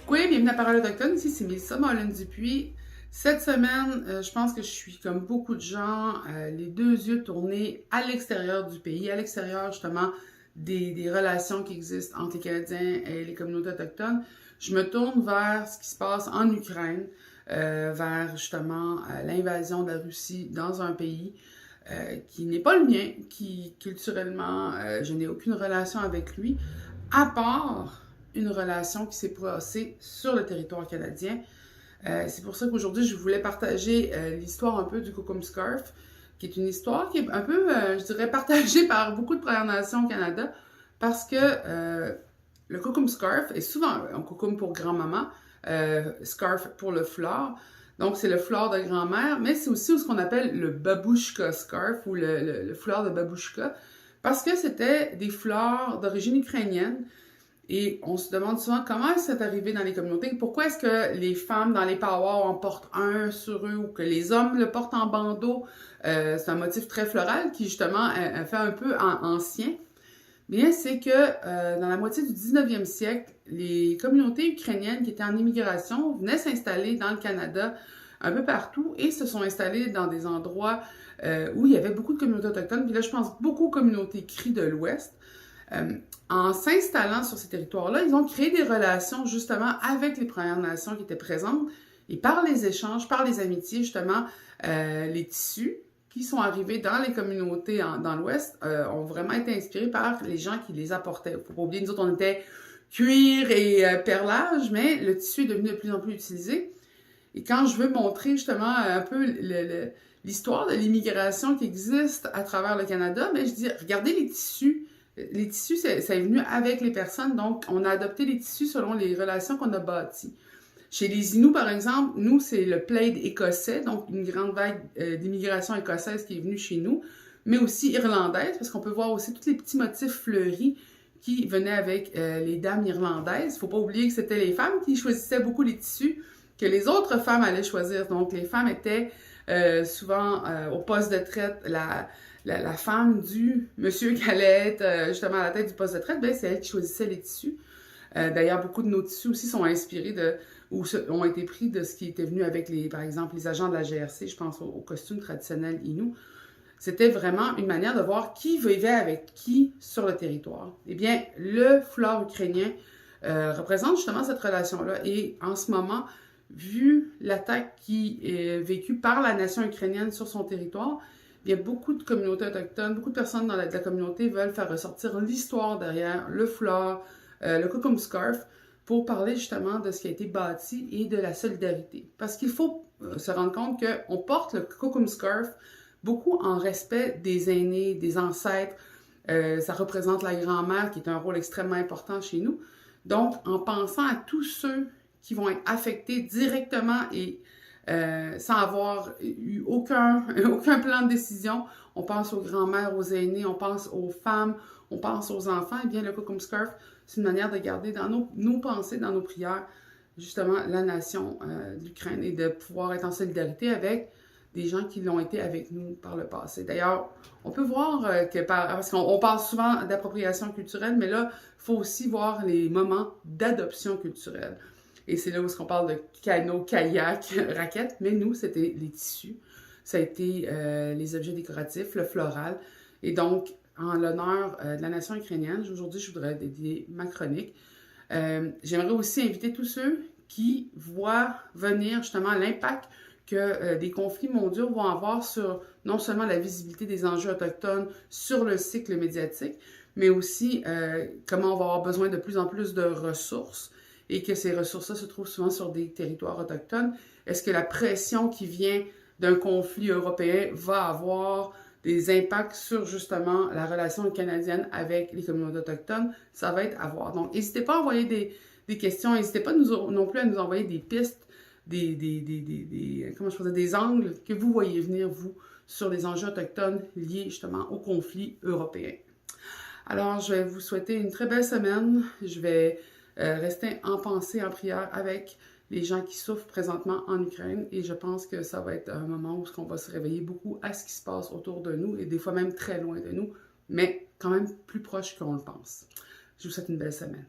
Coucou, bienvenue à Parole autochtone, ici c'est Mélissa Mollin-Dupuis. Cette semaine, je pense que je suis comme beaucoup de gens, les deux yeux tournés à l'extérieur du pays, à l'extérieur justement des relations qui existent entre les Canadiens et les communautés autochtones. Je me tourne vers ce qui se passe en Ukraine, vers justement l'invasion de la Russie dans un pays qui n'est pas le mien, qui culturellement, je n'ai aucune relation avec lui, à part une relation qui s'est passée sur le territoire canadien. C'est pour ça qu'aujourd'hui, je voulais partager l'histoire un peu du Cocum Scarf, qui est une histoire qui est un peu, je dirais, partagée par beaucoup de Premières Nations au Canada, parce que le Cocum Scarf est souvent un cocum pour grand-maman, scarf pour le foulard. Donc, c'est le foulard de grand-mère, mais c'est aussi ce qu'on appelle le babouchka scarf ou le foulard de babouchka, parce que c'était des foulards d'origine ukrainienne. Et on se demande souvent comment c'est arrivé dans les communautés. Pourquoi est-ce que les femmes dans les powwows en portent un sur eux ou que les hommes le portent en bandeau? C'est un motif très floral qui justement fait un peu ancien. Bien, c'est que dans la moitié du 19e siècle, les communautés ukrainiennes qui étaient en immigration venaient s'installer dans le Canada un peu partout et se sont installées dans des endroits où il y avait beaucoup de communautés autochtones. Puis là, je pense beaucoup aux communautés cris de l'Ouest. En s'installant sur ces territoires-là, ils ont créé des relations justement avec les Premières Nations qui étaient présentes et par les échanges, par les amitiés, justement, les tissus qui sont arrivés dans les communautés dans l'Ouest ont vraiment été inspirés par les gens qui les apportaient. Il ne faut pas oublier, nous autres, on était cuir et perlage, mais le tissu est devenu de plus en plus utilisé. Et quand je veux montrer justement un peu l'histoire de l'immigration qui existe à travers le Canada, ben, je dis, regardez les tissus. Les tissus, ça est venu avec les personnes, donc on a adopté les tissus selon les relations qu'on a bâties. Chez les Inuits, par exemple, nous, c'est le plaid écossais, donc une grande vague d'immigration écossaise qui est venue chez nous, mais aussi irlandaise, parce qu'on peut voir aussi tous les petits motifs fleuris qui venaient avec les dames irlandaises. Il ne faut pas oublier que c'était les femmes qui choisissaient beaucoup les tissus que les autres femmes allaient choisir. Donc, les femmes étaient souvent au poste de traite, la femme du monsieur qui allait être justement à la tête du poste de traite, ben, c'est elle qui choisissait les tissus. D'ailleurs, beaucoup de nos tissus aussi sont inspirés ou ont été pris de ce qui était venu avec, par exemple, les agents de la GRC, je pense aux costumes traditionnels Inuits. C'était vraiment une manière de voir qui vivait avec qui sur le territoire. Eh bien, le foulard ukrainien représente justement cette relation-là. Et en ce moment, vu l'attaque qui est vécue par la nation ukrainienne sur son territoire, il y a beaucoup de communautés autochtones, beaucoup de personnes dans la communauté veulent faire ressortir l'histoire derrière le foulard, le Cocum Scarf, pour parler justement de ce qui a été bâti et de la solidarité. Parce qu'il faut se rendre compte qu'on porte le Cocum Scarf beaucoup en respect des aînés, des ancêtres. Ça représente la grand-mère qui est un rôle extrêmement important chez nous. Donc, en pensant à tous ceux qui vont être affectés directement et sans avoir eu aucun plan de décision. On pense aux grands-mères, aux aînés, on pense aux femmes, on pense aux enfants. Eh bien, le Cocum Scarf, c'est une manière de garder dans nos pensées, dans nos prières, justement, la nation de l'Ukraine et de pouvoir être en solidarité avec des gens qui l'ont été avec nous par le passé. D'ailleurs, on peut voir parce qu'on parle souvent d'appropriation culturelle, mais là, il faut aussi voir les moments d'adoption culturelle. Et c'est là où on parle de canot, kayak, raquettes, mais nous, c'était les tissus. Ça a été les objets décoratifs, le floral. Et donc, en l'honneur de la nation ukrainienne, aujourd'hui, je voudrais dédier ma chronique. J'aimerais aussi inviter tous ceux qui voient venir justement l'impact que des conflits mondiaux vont avoir sur non seulement la visibilité des enjeux autochtones sur le cycle médiatique, mais aussi comment on va avoir besoin de plus en plus de ressources et que ces ressources-là se trouvent souvent sur des territoires autochtones. Est-ce que la pression qui vient d'un conflit européen va avoir des impacts sur justement la relation canadienne avec les communautés autochtones? Ça va être à voir. Donc, n'hésitez pas à envoyer des questions, n'hésitez pas non plus à nous envoyer des pistes, des angles que vous voyez venir, vous, sur les enjeux autochtones liés justement au conflit européen. Alors, je vais vous souhaiter une très belle semaine. Je vais rester en pensée, en prière avec les gens qui souffrent présentement en Ukraine et je pense que ça va être un moment où on va se réveiller beaucoup à ce qui se passe autour de nous et des fois même très loin de nous, mais quand même plus proche qu'on le pense. Je vous souhaite une belle semaine.